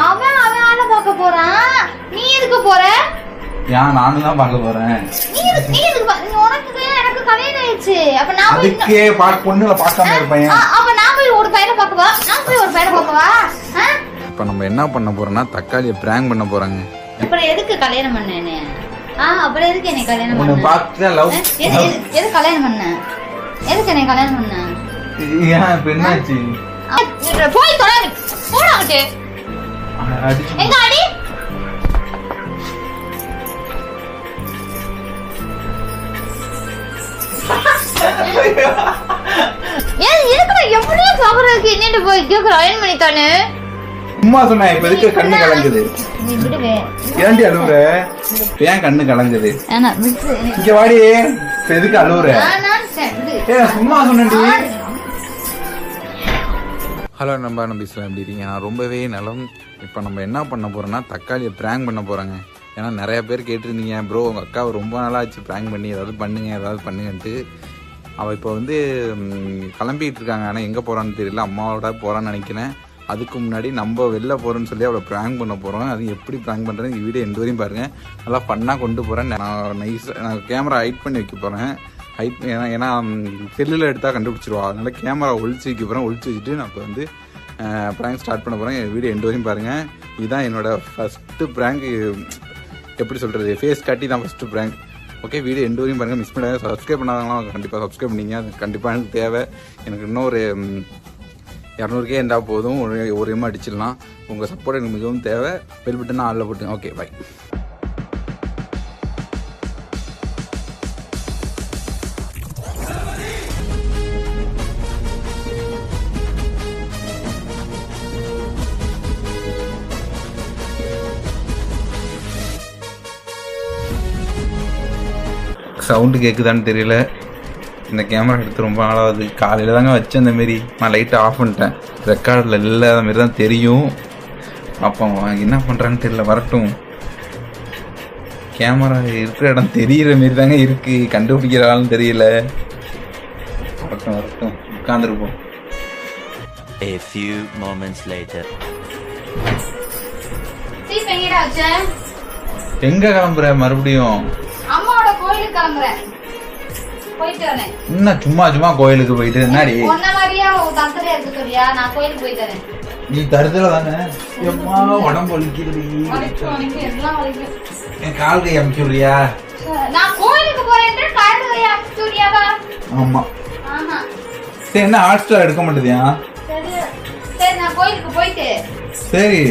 அவன் அவன் ஆளை பார்க்க போறான். நீ எதுக்கு போற? ஏன் நானும் தான் பார்க்க போறேன். நீ எதுக்கு உனக்கு எனக்கு கல்யாணம் ஆயிடுச்சு. அப்ப நான் அதுக்கே பொண்ணுல பார்க்காம இருப்பேன். அப்ப நான் போய் ஒரு பையனை பார்க்கவா? நான் போய் ஒரு பையனை பார்க்கவா? இப்ப நம்ம என்ன பண்ண போறோம்னா தக்காளியை பிராங்க் பண்ண போறாங்க. அப்புறம் எதுக்கு கல்யாணம் பண்ணேன்னு? அப்புறம் எதுக்கு என்ன கல்யாணம் பண்ண? பார்த்து லவ் எது கல்யாணம் பண்ண? எதுக்கு என்ன கல்யாணம் பண்ண? ஏன் இப்ப என்னாச்சு? போய் தொலைங்க. போடாங்கட்டு. எங்க அடி? ஏன் எதுக்கு எவ்வளவு பாக்குறதுக்கு என்னட்டு போய் கேக்குற அயன் பண்ணிட்டானே? சும்மா சொன்னா இப்ப எதுக்கு கண்ணு கலங்குது? நீ விடுவே. ஏன்டி அழுவுற? ஏன் கண்ணு கலங்குது? انا விட்டு இங்க வாடி. இப்ப எதுக்கு அழுவுற? நான் சும்மா சொன்னேன்டி. ஹலோ நண்பா, நம்ம இஸ்லாம் எப்படி இருக்கீங்க? நான் ரொம்பவே நலம். இப்போ நம்ம என்ன பண்ண போறோம்னா தக்காளியை பிராங்க் பண்ண போறாங்க. ஏன்னா நிறைய பேர் கேட்டிருந்தீங்க, ப்ரோ உங்கள் அக்காவை ரொம்ப நாளாச்சு பிராங்க் பண்ணி ஏதாவது பண்ணுங்கன்ட்டு. அவள் இப்போ வந்து கிளம்பிட்டு இருக்காங்க. ஆனால் எங்கே போகிறான்னு தெரியல, அம்மாவோட போகிறான்னு நினைக்கிறேன். அதுக்கு முன்னாடி நம்ம வெளில போகிறோன்னு சொல்லி அவளை ப்ராங்க் பண்ண போகிறோம். அது எப்படி ப்ராங்க் பண்ணுறேன் இந்த வீடியோ எண்டு வரையும் பாருங்கள். நல்லா ஃபன்னாக கொண்டு போகிறேன். நான் கேமரா ஹைட் பண்ணி வைக்க போகிறேன். ஏன்னா செல்லில் எடுத்தால் கண்டுபிடிச்சிருவா. அதனால் கேமரா ஒழிச்சு வைக்க போகிறேன். ஒழிச்சு வச்சுட்டு நான் இப்போ வந்து ப்ராங்க் ஸ்டார்ட் பண்ண போகிறேன். என் வீடியோ எண்டு வரையும் பாருங்கள். இதுதான் என்னோடய ஃபஸ்ட்டு ப்ராங்க். எப்படி சொல்கிறது, ஃபேஸ் காட்டி தான் first prank. Okay, video end வரையும் பாருங்கள். மிஸ் பண்ணாத. சப்ஸ்கிரைப் பண்ணாதவங்களாம் கண்டிப்பாக சப்ஸ்கிரைப் பண்ணிங்க. அது கண்டிப்பாக எனக்கு தேவை. எனக்கு இன்னும் ஒரு 200K இருந்தால் போதும். ஒரு எம்மா அடிச்சிடலாம். உங்கள் சப்போர்ட் எனக்கு மிகவும் தேவை. பெல் பட்டனா ஆளில் போட்டுங்க. Okay, by. சவுண்டு கேட்குதான்னு தெரியல. இந்த கேமரா எடுத்து ரொம்ப நாளாகுது. காலையில் தாங்க வச்சேன். அந்த மாரி நான் லைட்டை ஆஃப் பண்ணிட்டேன். ரெக்கார்டில் இல்லாத மாரி தான் தெரியும். அப்போ என்ன பண்ணுறான்னு தெரியல. வரட்டும். கேமரா இருக்கிற இடம் தெரிகிற மாரி தாங்க இருக்குது. கண்டுபிடிக்கிறாலும் தெரியல. வரட்டும் உட்காந்துருப்போம். A few moments later. எங்க கிளம்புற மறுபடியும்? அம்மாவோட கோயிலுக்கு கிளம்புறேன். போயிட்டு வரேன். என்ன சும்மா கோயிலுக்கு போயிட்டு என்னடி? ஒன்ன மாதிரியா தந்தரையா இருக்கு சொல்லியா? நான் கோயிலுக்கு போயிட்டு வரேன். நீ தருதல தானே? எம்மா உடம்பு வலிக்குதுடி. எல்லாம் வலிக்கும். என் கால் கை அமுச்சுறியா? நான் கோயிலுக்கு போறேன். கால் கை அமுச்சுறியாவா? ஆமா. ஆஹா. சரி, என்ன ஹாட்ஸ்டார் எடுக்க மாட்டேதியா? சரி நான் கோயிலுக்கு போயிட்டு. சரி,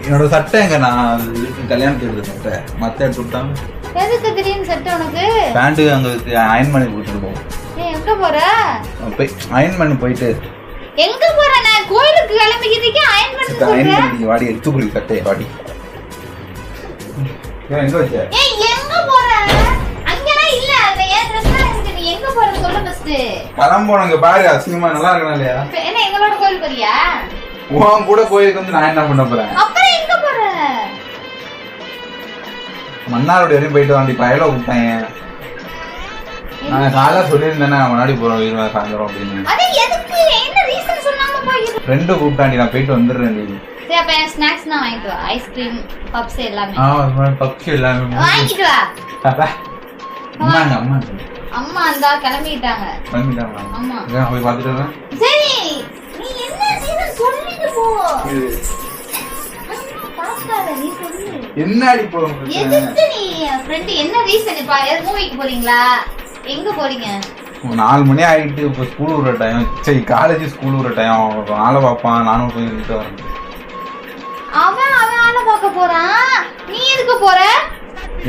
என்னோட சட்டை எங்க? நான் கல்யாணத்துக்கு சட்டை மத்த எடுத்து விட்டாங்க. எதுக்கு திடீர்னு சட்டை உனக்கு? பேண்ட் அங்க அயன் பண்ணி கொடுத்துருக்கோம். எங்க போற? அயன் பண்ணி போயிட்டு. எங்க போற? நான் கோயிலுக்கு கிளம்பிக்கிறதுக்கு அயன் பண்ணி சொல்றேன். வாடி எடுத்து குடி சட்டையை வாடி. எங்க வச்ச? ஏய் எங்க போற? அங்கலாம் இல்ல. அது ஏன் Dress இருக்கு. நீ எங்க போற சொல்லு ஃபர்ஸ்ட். கிளம்போனங்க பாரு. அசிங்கமா நல்லா இருக்கணும் இல்லையா? என்ன எங்களோட கோயில் போறியா? உன் கூட கோயிலுக்கு வந்து நான் என்ன பண்ண போறேன்? அப்புறம் எங்க போற? மன்னாரோட வரையும் போயிட்டு வாண்டி. பயல கூப்பிட்டாங்க. நான் காலைல சொல்லியிருந்தேன் முன்னாடி போறோம் வீடு சாயந்தரம் அப்படின்னு. அது எதுக்கு? என்ன ரீசன் சொல்லாம போய்? ஃப்ரெண்டு கூப்பிட்டாண்டி. நான் போயிட்டு வந்துடுறேன். சரி அப்ப ஸ்நாக்ஸ் நான் வாங்கிட்டு வா. ஐஸ்கிரீம், பப்ஸ் எல்லாமே. பப்ஸ் எல்லாமே வாங்கிட்டு வா. அம்மா அம்மா அந்த கிளம்பிட்டாங்க. ஆமா. போய் பார்த்துட்டு வரேன். சரி நீ என்ன ரீசன் சொல்லிட்டு போ. நீ சொல்லு. என்னடி போறோம்? எதுக்கு நீ ஃப்ரெண்ட் என்ன ரீசன்? இப்ப மூவிக்கு போறீங்களா? எங்க போறீங்க? 4 மணி ஆயிட்டு. இப்போ ஸ்கூல் விடுற டைம். சரி, காலேஜ் ஸ்கூல் விடுற டைம். ஆளை பார்ப்பான். நானும் போய் விட்டு வரேன். அவன் ஆளை பார்க்க போறான். நீ எதுக்கு போற?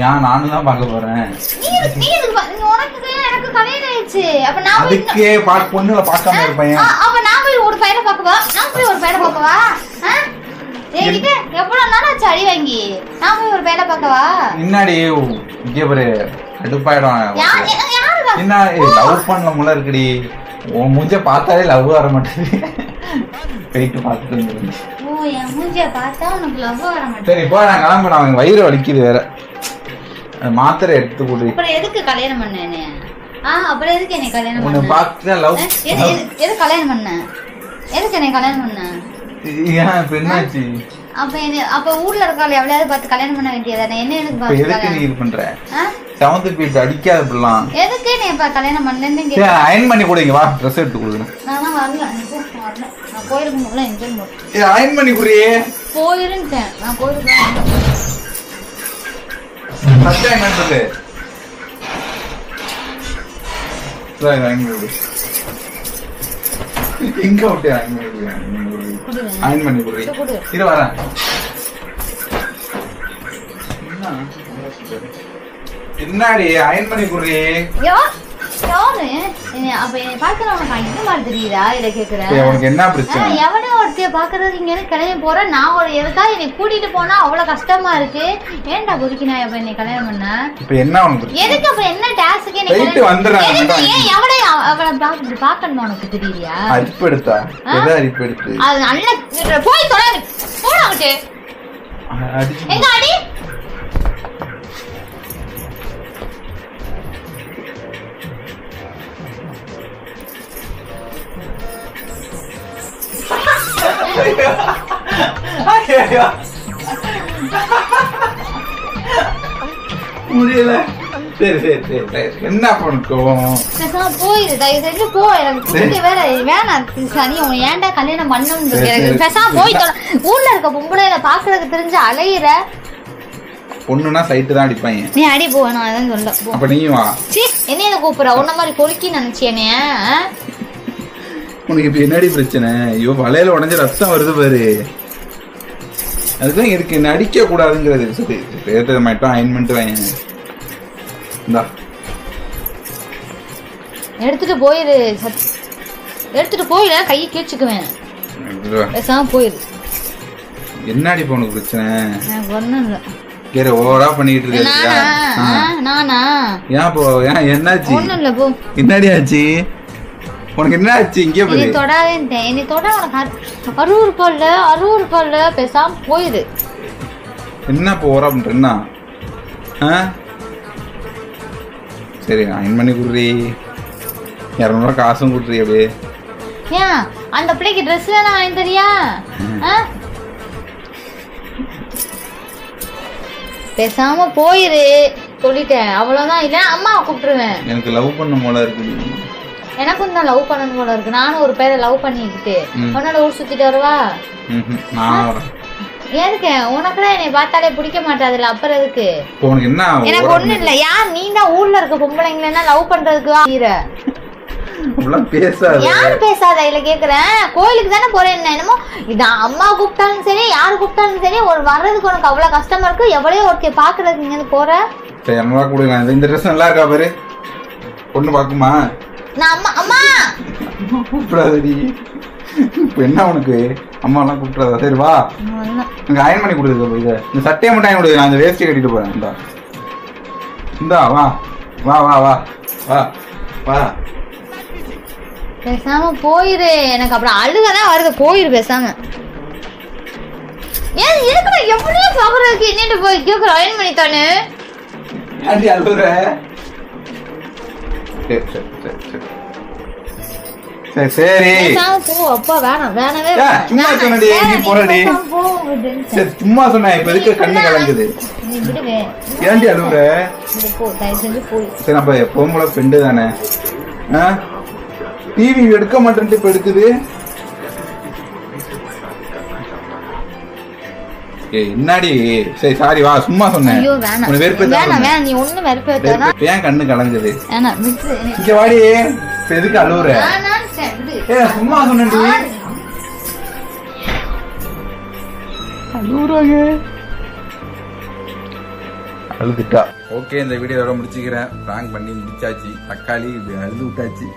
ஏன் நானும் தான் பார்க்க போறேன். நீ எதுக்கு? உனக்கு எனக்கு கல்யாணம் ஆயிடுச்சு. அப்ப நான் அதுக்கே பொண்ணுல பார்க்காம இருப்பேன். அப்ப நான் போய் ஒரு பையனை பார்க்கவா? நான் போய் ஒரு பையனை பார்க்கவா? என்கிட்ட எவ்வளவு நாள் ஆச்சு அடி வாங்கி? நான் போய் ஒரு பையனை பார்க்கவா? முன்னாடி இங்கே பாரு கடுப்பாயிடும். என்ன லவ் பண்ண முள்ள இருக்குடி. உன் மூஞ்ச பார்த்தாலே லவ் வர மாட்டேங்குது. போயிட்டு பார்த்துட்டு வந்து. ஓ, என் மூஞ்சிய பார்த்தா உனக்கு லவ் வர மாட்டேங்குது. சரி இப்போ நான் கிளம்புறேன். அவன் வயிறு வலிக்குது வேற. மாத்திரை எடுத்து கொடு. அப்புறம் எதுக்கு கல்யாணம் பண்ணேன்னு? அப்புறம் எதுக்கு என்ன கல்யாணம் பண்ண? உன்னை பார்த்து லவ். எது கல்யாணம் பண்ண? எதுக்கு என்ன கல்யாணம் பண்ண? ஏன் இப்ப என்னாச்சு? அப்ப ஊர்ல இருக்காள் எவ்வளவு பார்த்து கல்யாணம் பண்ண வேண்டியதானே? என்ன எனக்கு எதுக்கு நீ இது பண்ற? செவன்த் பீஸ் அடிக்காத இப்படிலாம். எதுக்கு நீ இப்ப கல்யாணம் பண்ணலன்னு அயன் பண்ணி கொடுங்க, வா ட்ரெஸ் எடுத்து கொடுக்குறேன். நான் வரல, நான் கோயிலுக்கு முன்னாடி என்ஜாய் பண்ணுறேன். அயன் பண்ணி கொடுறியே. போயிருந்தேன் நான் கோயிலுக்கு. ஃபர்ஸ்ட் என்ன சொல்லு? எங்க விட்டு அயன் பண்ணி கொடுறீ? இரு வரேன். என்னடி அயன் பண்ணி கொடுறீ? யாரு அப்ப என்னை பாக்குற உனக்கு இந்த மாதிரி தெரியுதா? இதை கேக்குறேன். உனக்கு என்ன பிரச்சனை? எவனோ ஒருத்தைய பாக்குறது இங்க கிளம்பி போறேன். நான் ஒரு எதுக்கா என்னை கூட்டிட்டு போனா அவ்வளவு கஷ்டமா இருக்கு. ஏன்டா குதிக்கு நான் இப்ப என்னை கல்யாணம் பண்ண? இப்ப என்ன உனக்கு எதுக்கு அப்ப என்ன டாஸ்க்கு? ஏன் எவனே அவளை பாக்கணுமா உனக்கு தெரியலையா? அரிப்பு எடுத்தா எதை அரிப்பு எடுத்து? அது நல்ல போய் தொடாது போடாங்கட்டு. எங்க அடி முடியல. சரி சரி சரி என்ன பண்ணும்? போயிரு தயவு செஞ்சு போ. எனக்கு வேற வேணாம் சனி. உன் ஏன்டா கல்யாணம் பண்ணணும்? பேசாம போய் ஊர்ல இருக்க பொம்பளையில பாக்குறதுக்கு தெரிஞ்சு அலையிற. பொண்ணுனா சைட்டு தான் அடிப்பாங்க. நீ அடி போ. நான் அதான் சொல்ல. அப்ப நீயும் வா. என்ன கூப்பிடுற? உன்ன மாதிரி கொலுக்கி நினைச்சேனே. உனக்கு இப்ப என்னடி பிரச்சனை? ஐயோ வலையில உடஞ்ச ரத்தம் வருது பாரு. அதுதான் இருக்கு. என்ன அடிக்க கூடாதுங்கிறது. சரி பேர்த்து மட்டும் அயன்மெண்ட் வாங்க. இந்தா எடுத்துட்டு போயிரு. எடுத்துட்டு போயில கையை கேச்சுக்குவேன். பேசாம போயிரு. என்னடி இப்ப உனக்கு பிரச்சனை? எனக்கு ஒண்ணும் இல்ல. கேர ஓவரா பண்ணிட்டு இருக்க. நானா? ஏன் போ? ஏன் என்னாச்சு? ஒண்ணும் இல்ல போ. என்னடி ஆச்சு உனக்கு? என்ன ஆச்சு? இங்கே போய் நீ தொடாதே. நீ தொட உனக்கு அறுவருப்பல்ல. பேசாம போயிரு. என்ன போறா பண்றா? சரி அயன் பண்ணி கொடுறீ. 200 ரூபா காசும் கொடுறீ. அப்படியே ஏன் அந்த பிள்ளைக்கு ட்ரெஸ் வேணா வாங்கி தரியா? பேசாம போயிரு சொல்லிட்டேன். அவ்வளவுதான். இல்ல அம்மாவை கூப்பிட்டுருவேன். எனக்கு லவ் பண்ண போல இருக்கு. எனக்கும் தான் லவ் பண்ணணும் போல இருக்கு. நானும் ஒரு பேரை லவ் பண்ணிக்கிட்டு உன்னோட ஊர் சுத்திட்டு வருவா. எதுக்கு? உனக்குதான் என்னை பார்த்தாலே பிடிக்க மாட்டாதுல்ல. அப்புறம் எதுக்கு? எனக்கு ஒண்ணு இல்ல. யார் நீ தான் ஊர்ல இருக்க பொம்பளைங்களா லவ் பண்றதுக்கு யாரு பேசாத? இல்ல கேக்குறேன். கோயிலுக்கு தானே போறேன். என்னமோ இதான் அம்மா கூப்பிட்டாலும் சரி யாரு கூப்பிட்டாலும் சரி ஒரு வர்றதுக்கு உனக்கு அவ்வளவு கஷ்டமா இருக்கு. எவ்வளவு ஒருத்தைய பாக்குறதுக்கு இங்க போற. இந்த ட்ரெஸ் நல்லா இருக்கா பாரு. பொண்ணு பாக்குமா? நான் அம்மா அம்மா கூப்பிடாதடி. இப்ப என்ன உனக்கு? அம்மா எல்லாம் கூப்பிடாதா? சரி வா. எனக்கு அயன் பண்ணி கொடுக்குது. இந்த சட்டையை மட்டும் அயன் கொடுக்குது. நான் இந்த வேஸ்டி கட்டிட்டு போறேன். இந்தா வா வா வா வா வா வா. பேசாம போயிரு. எனக்கு அப்புறம் அழுகதான் வருது. போயிரு பேசாம. ஏன் இருக்கிற எப்படியே பாக்குறதுக்கு என்னட்டு போய் கேக்குற? அயன் பண்ணித்தானே அழுகுற. சரி போ. அப்பா வேணாம். வேணவே சும்மா சொன்னடி. நீ போறடி. சரி சும்மா சொன்ன. இப்ப எதுக்கு கண்ணு கலங்குது? ஏன்டி அழுகுற? சரி நம்ம எப்பவும் போல ஃப்ரெண்டு தானே. டிவி எடுக்க மாட்டேன்ட்டு இப்ப எடுக்குது. என்னடி? சரி சாரி வா. சும்மா சொன்னேன். ஏன் கண்ணு கலங்குது? இங்க வாடி. இப்ப எதுக்கு அழுவுற? சும்மா சொன்னேன். அழுவுறாங்க. அழுதுட்டா. ஓகே இந்த வீடியோட முடிச்சுக்கிறேன். பிராங்க் பண்ணி முடிச்சாச்சு. தக்காளி அழுது விட்டாச்சு.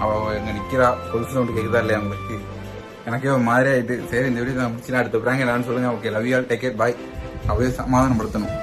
அவ எங்க நிக்கிறா. கொலுசு சவுண்ட் கேக்குதா இல்லையா உங்களுக்கு? எனக்கே ஒரு மாதிரி ஆயிட்டு. சரி இந்த வீடியோ நான் முடிச்சுனா அடுத்த பிராங்க் என்னன்னு சொல்லுங்க. Okay love you all. Take care. Bye. அப்படியே சமாதானப்படுத்தணும்.